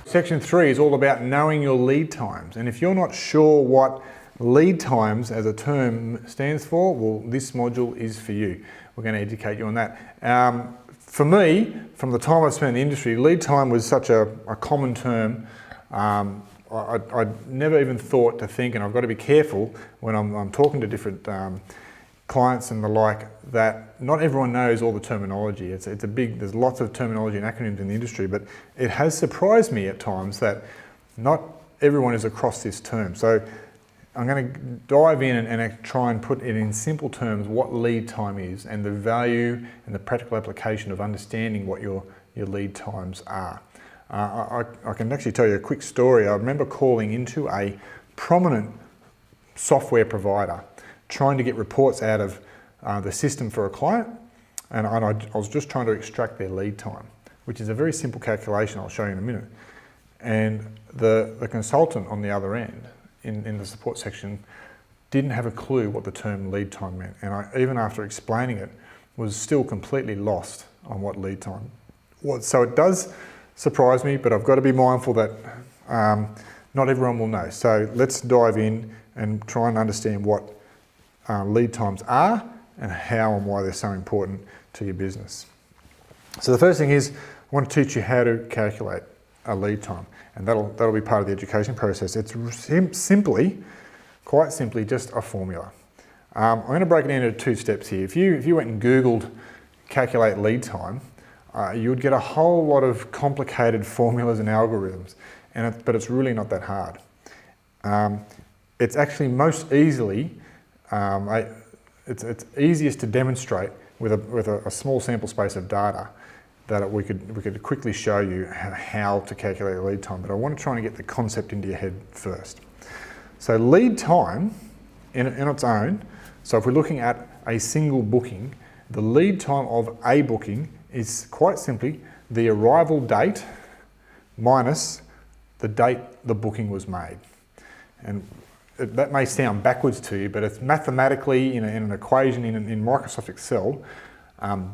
Section 3 is all about knowing your lead times, and if you're not sure what lead times as a term stands for, well, this module is for you. We're going to educate you on that. For me, from the time I've spent in the industry, lead time was such a common term. I never even thought to think, and I've got to be careful when I'm talking to different clients and the like, that not everyone knows all the terminology. There's lots of terminology and acronyms in the industry, but it has surprised me at times that not everyone is across this term. So I'm going to dive in and try and put it in simple terms what lead time is and the value and the practical application of understanding what your lead times are. I can actually tell you a quick story. I remember calling into a prominent software provider trying to get reports out of the system for a client, and I was just trying to extract their lead time, which is a very simple calculation I'll show you in a minute. And the consultant on the other end, in the support section, didn't have a clue what the term lead time meant, and even after explaining it, was still completely lost on what lead time was. So it does surprise me, but I've got to be mindful that not everyone will know. So let's dive in and try and understand what lead times are and how and why they're so important to your business. So the first thing is, I want to teach you how to calculate a lead time, and that'll be part of the education process. It's quite simply just a formula. I'm going to break it into 2 steps here. If you went and Googled calculate lead time, you would get a whole lot of complicated formulas and algorithms, but it's really not that hard. It's actually most easily it's easiest to demonstrate with a small sample space of data that we could quickly show you how to calculate lead time, but I want to try and get the concept into your head first. So lead time in its own, so if we're looking at a single booking, the lead time of a booking is quite simply the arrival date minus the date the booking was made. And that may sound backwards to you, but it's mathematically in an equation in Microsoft Excel,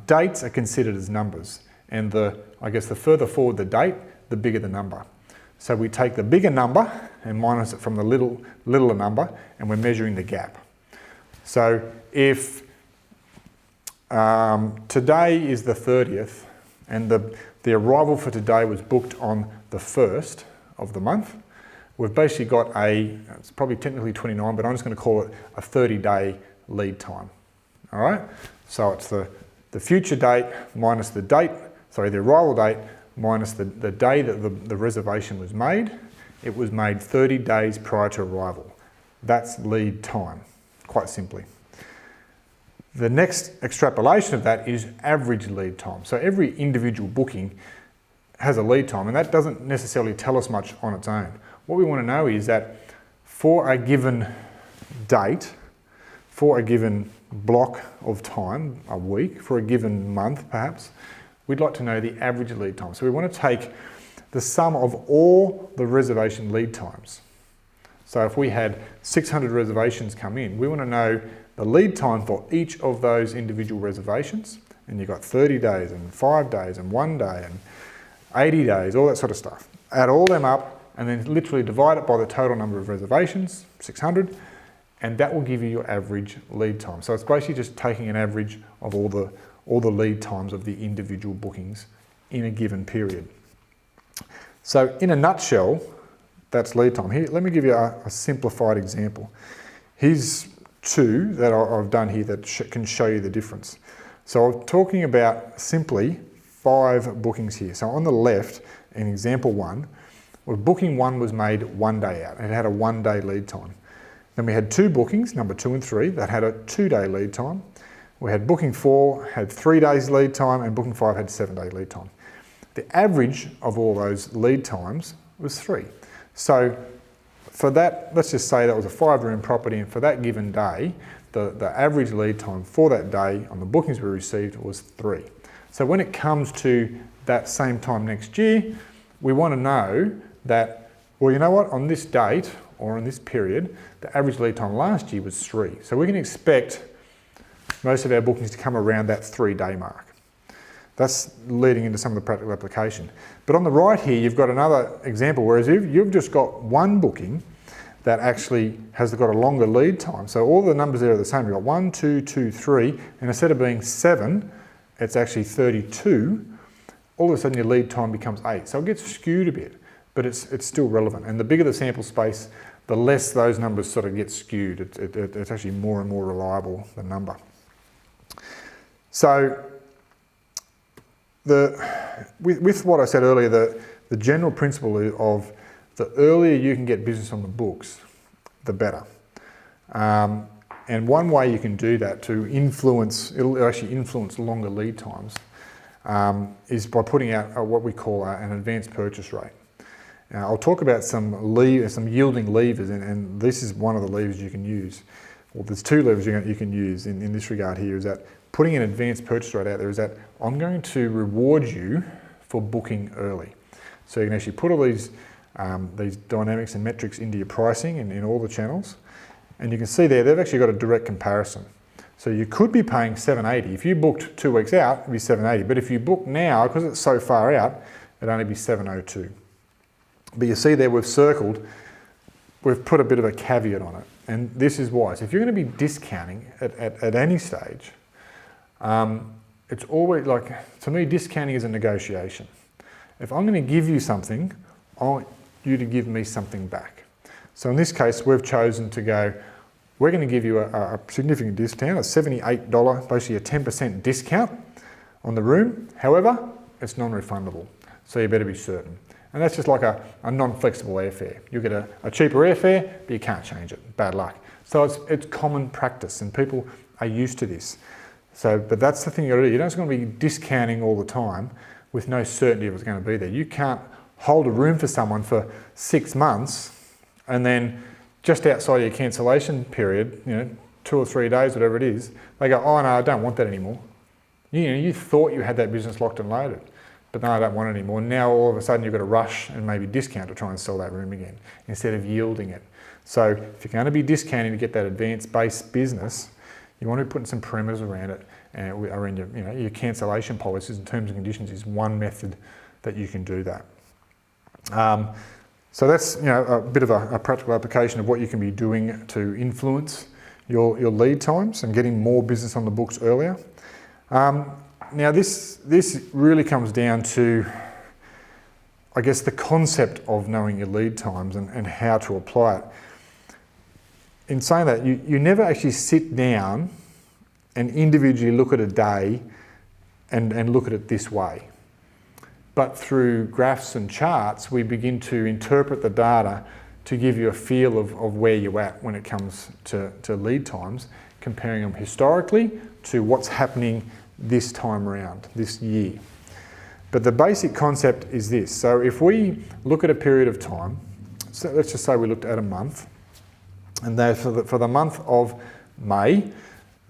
dates are considered as numbers. And I guess the further forward the date, the bigger the number. So we take the bigger number and minus it from the littler number, and we're measuring the gap. So if today is the 30th and the arrival for today was booked on the 1st of the month, we've basically got it's probably technically 29, but I'm just going to call it a 30-day lead time. All right? So it's the future date minus the arrival date minus the day that the reservation was made. It was made 30 days prior to arrival. That's lead time, quite simply. The next extrapolation of that is average lead time. So every individual booking has a lead time, and that doesn't necessarily tell us much on its own. What we want to know is that for a given date, for a given block of time, a week, for a given month perhaps, we'd like to know the average lead time. So we want to take the sum of all the reservation lead times. So if we had 600 reservations come in, we want to know the lead time for each of those individual reservations, and you've got 30 days and 5 days and 1 day and 80 days, all that sort of stuff. Add all them up and then literally divide it by the total number of reservations, 600, and that will give you your average lead time. So it's basically just taking an average of all the lead times of the individual bookings in a given period. So in a nutshell, that's lead time. Here, let me give you a simplified example. Here's 2 that I've done here that can show you the difference. So I'm talking about simply 5 bookings here. So on the left, in example 1, well, booking 1 was made 1 day out. It had a 1-day lead time. Then we had 2 bookings, number 2 and 3, that had a 2-day lead time. We had booking 4 had 3 days lead time, and booking 5 had 7-day lead time. The average of all those lead times was 3. So for that, let's just say that was a 5-room property, and for that given day, the average lead time for that day on the bookings we received was 3. So when it comes to that same time next year, we want to know that, well, you know what, on this date or on this period, the average lead time last year was 3. So we can expect most of our bookings to come around that 3-day mark. That's leading into some of the practical application. But on the right here, you've got another example, whereas you've just got one booking that actually has got a longer lead time. So all the numbers there are the same. You've got 1, 2, 2, 3, and instead of being 7, it's actually 32. All of a sudden your lead time becomes 8. So it gets skewed a bit, but it's still relevant. And the bigger the sample space, the less those numbers sort of get skewed. It's actually more and more reliable, the number. So with what I said earlier, the general principle of the earlier you can get business on the books, the better. And one way you can do that to influence, it'll actually influence longer lead times, is by putting out what we call an advanced purchase rate. Now, I'll talk about some yielding levers, and this is one of the levers you can use. Well, there's 2 levers you can use in this regard here, is that putting an advanced purchase rate out there is that I'm going to reward you for booking early. So you can actually put all these dynamics and metrics into your pricing in all the channels. And you can see there, they've actually got a direct comparison. So you could be paying $780. If you booked 2 weeks out, it'd be $780. But if you book now, because it's so far out, it'd only be $702. But you see there, we've put a bit of a caveat on it. And this is why. So if you're going to be discounting at any stage, it's always like, to me, discounting is a negotiation. If I'm going to give you something, I want you to give me something back. So in this case, we've chosen to go, we're going to give you a significant discount, a $78, basically a 10% discount on the room. However, it's non-refundable, so you better be certain. And that's just like a non-flexible airfare. You get a cheaper airfare, but you can't change it. Bad luck. So it's common practice, and people are used to this. So, but that's the thing you got to do. You're not just going to be discounting all the time with no certainty of it's going to be there. You can't hold a room for someone for 6 months and then just outside your cancellation period, 2 or 3 days, whatever it is, they go, oh no, I don't want that anymore. You thought you had that business locked and loaded, but no, I don't want it anymore. Now all of a sudden you've got to rush and maybe discount to try and sell that room again instead of yielding it. So if you're going to be discounting to get that advanced base business, you want to be putting some parameters around it, and around your cancellation policies and terms and conditions is one method that you can do that. So that's a bit of a practical application of what you can be doing to influence your lead times and getting more business on the books earlier. Now this really comes down to, I guess, the concept of knowing your lead times and how to apply it. In saying that, you never actually sit down and individually look at a day and look at it this way. But through graphs and charts, we begin to interpret the data to give you a feel of where you're at when it comes to lead times, comparing them historically to what's happening this time around, this year. But the basic concept is this. So if we look at a period of time, so let's just say we looked at a month, and that for the month of May,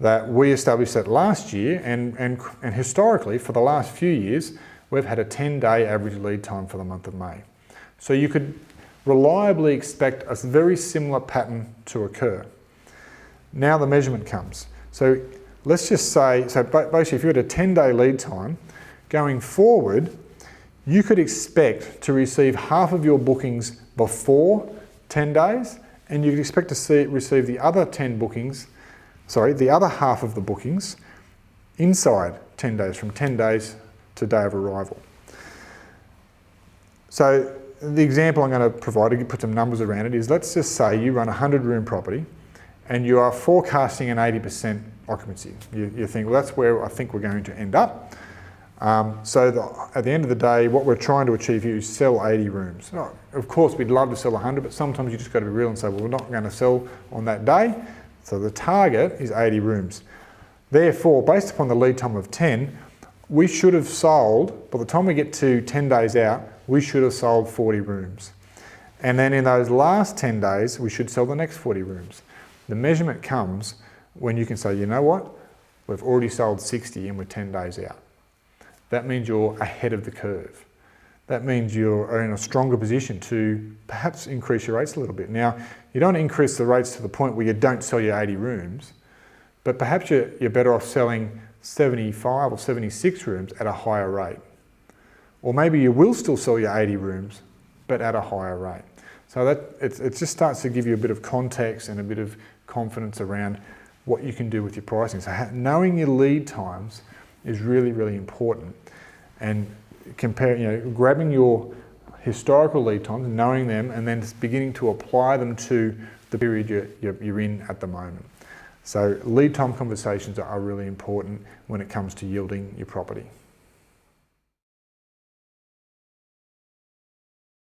that we established that last year, and historically for the last few years, we've had a 10-day average lead time for the month of May. So you could reliably expect a very similar pattern to occur. Now the measurement comes. So let's just say, so basically if you had a 10-day lead time, going forward, you could expect to receive half of your bookings before 10 days, and you could expect to receive the other the other half of the bookings inside 10 days, from 10 days to day of arrival. So the example I'm going to provide, to put some numbers around it, is let's just say you run a 100-room property and you are forecasting an 80% occupancy. You think, well, that's where I think we're going to end up. At the end of the day, what we're trying to achieve here is sell 80 rooms. Now, of course, we'd love to sell 100, but sometimes you just got to be real and say, well, we're not going to sell on that day. So the target is 80 rooms. Therefore, based upon the lead time of 10, we should have sold, by the time we get to 10 days out, we should have sold 40 rooms. And then in those last 10 days, we should sell the next 40 rooms. The measurement comes when you can say, you know what, we've already sold 60 and we're 10 days out. that means you're ahead of the curve. That means you're in a stronger position to perhaps increase your rates a little bit. Now, you don't increase the rates to the point where you don't sell your 80 rooms, but perhaps you're better off selling 75 or 76 rooms at a higher rate. Or maybe you will still sell your 80 rooms, but at a higher rate. So it just starts to give you a bit of context and a bit of confidence around what you can do with your pricing. So knowing your lead times is really, really important. And grabbing your historical lead times, knowing them, and then beginning to apply them to the period you're in at the moment. So lead time conversations are really important when it comes to yielding your property.